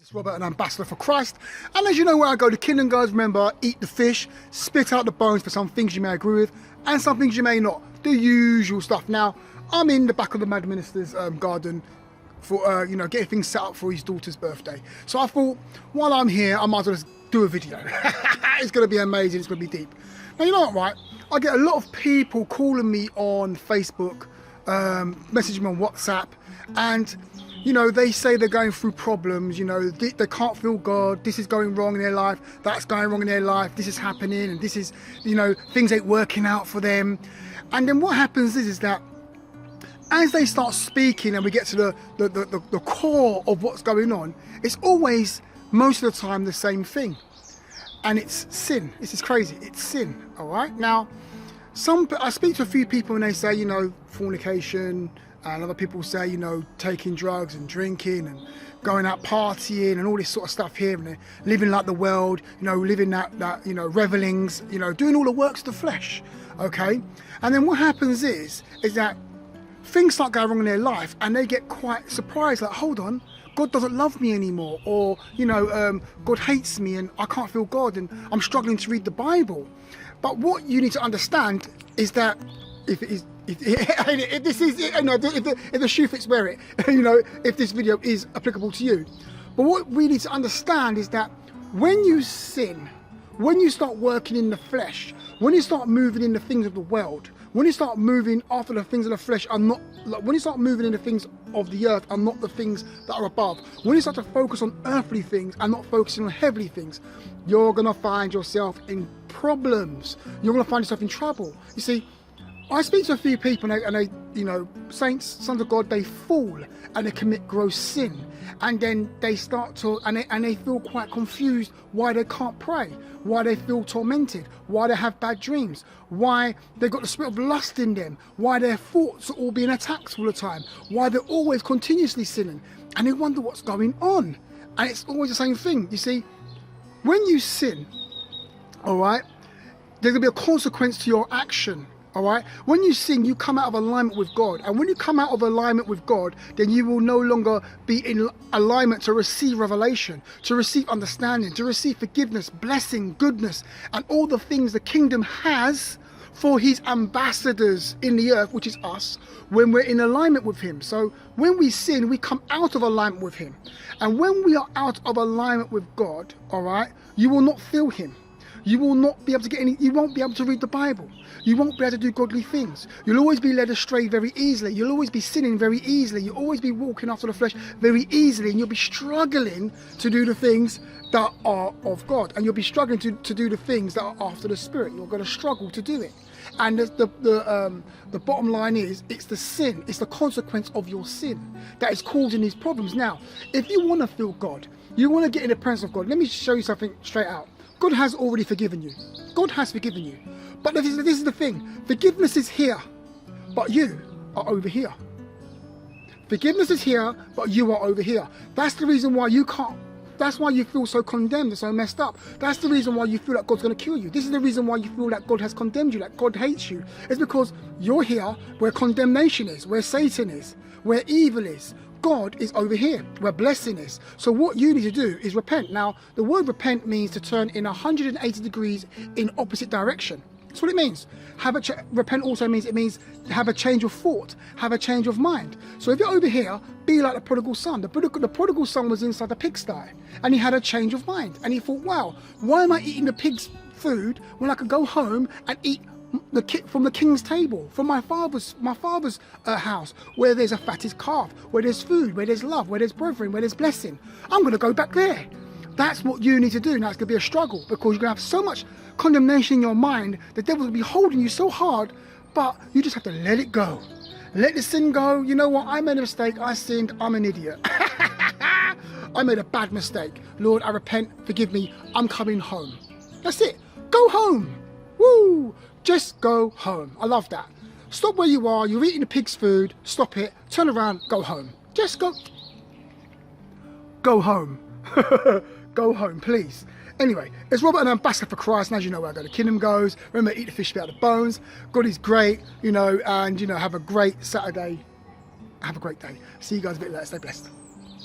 It's Robert, an ambassador for Christ. And as you know, where I go, the kingdom goes. Remember, eat the fish, spit out the bones for some things you may agree with, and some things you may not. The usual stuff. Now, I'm in the back of the Mad Minister's garden for, getting things set up for his daughter's birthday. So I thought, while I'm here, I might as well just do a video. It's going to be amazing. It's going to be deep. Now, you know what, right? I get a lot of people calling me on Facebook, messaging me on WhatsApp, and they say they're going through problems, they can't feel God, this is going wrong in their life, that's going wrong in their life, this is happening, and this is, things ain't working out for them. And then what happens is that as they start speaking and we get to the core of what's going on, it's always, most of the time, the same thing. And it's sin. This is crazy. It's sin, all right? Now, I speak to a few people and they say, fornication, and other people say, taking drugs and drinking and going out partying and all this sort of stuff here, and they're living like the world, living that revelings, doing all the works of the flesh, okay? And then what happens is that things start going wrong in their life and they get quite surprised, like, hold on, God doesn't love me anymore, or, God hates me and I can't feel God and I'm struggling to read the Bible. But what you need to understand is that if the shoe fits, wear it, if this video is applicable to you. But what we need to understand is that when you sin, when you start working in the flesh, when you start moving in the things of the world, when you start moving after the things of the flesh when you start moving in the things of the earth and not the things that are above, when you start to focus on earthly things and not focusing on heavenly things, you're going to find yourself in problems. You're going to find yourself in trouble. You see, I speak to a few people and they saints, sons of God, they fall and they commit gross sin. And then they start to, and they feel quite confused why they can't pray, why they feel tormented, why they have bad dreams, why they've got the spirit of lust in them, why their thoughts are all being attacked all the time, why they're always continuously sinning. And they wonder what's going on. And it's always the same thing. You see, when you sin, all right, there's going to be a consequence to your action. All right, when you sin, you come out of alignment with God, and when you come out of alignment with God, then you will no longer be in alignment to receive revelation, to receive understanding, to receive forgiveness, blessing, goodness, and all the things the kingdom has for his ambassadors in the earth, which is us, when we're in alignment with him. So when we sin, we come out of alignment with him, and when we are out of alignment with God, all right, you will not feel him. You will not be able to you won't be able to read the Bible. You won't be able to do godly things. You'll always be led astray very easily. You'll always be sinning very easily. You'll always be walking after the flesh very easily, and you'll be struggling to do the things that are of God. And you'll be struggling to do the things that are after the Spirit. You're going to struggle to do it. And the bottom line is, it's the sin, it's the consequence of your sin that is causing these problems. Now, if you want to feel God, you want to get in the presence of God, let me show you something straight out. God has already forgiven you. God has forgiven you. But this is the thing. Forgiveness is here, but you are over here. Forgiveness is here, but you are over here. That's the reason why you can't. That's why you feel so condemned and so messed up. That's the reason why you feel like God's going to kill you. This is the reason why you feel that God has condemned you, that God hates you. It's because you're here where condemnation is, where Satan is, where evil is. God is over here, where blessing is. So what you need to do is repent. Now, the word repent means to turn in 180 degrees in opposite direction. That's what it means. Repent also means have a change of thought, have a change of mind. So if you're over here, be like the prodigal son. The prodigal son was inside the pigsty, and he had a change of mind. And he thought, wow, why am I eating the pig's food when I could go home and eat from the king's table, from my father's house, where there's a fatted calf, where there's food, where there's love, where there's brethren, where there's blessing? I'm going to go back there. That's what you need to do. Now, it's going to be a struggle, because you're going to have so much condemnation in your mind. The devil will be holding you so hard, but you just have to let it go. Let the sin go. You know what? I made a mistake. I sinned. I'm an idiot. I made a bad mistake. Lord, I repent. Forgive me. I'm coming home. That's it. Go home. Woo! Just go home. I love that. Stop where you are. You're eating the pig's food. Stop it. Turn around. Go home. Just go home. Go home, please. Anyway, it's Robert, an ambassador for Christ, and as you know where I go, the kingdom goes. Remember, eat the fish, spit out the bones. God is great, and have a great Saturday. Have a great day. See you guys a bit later. Stay blessed.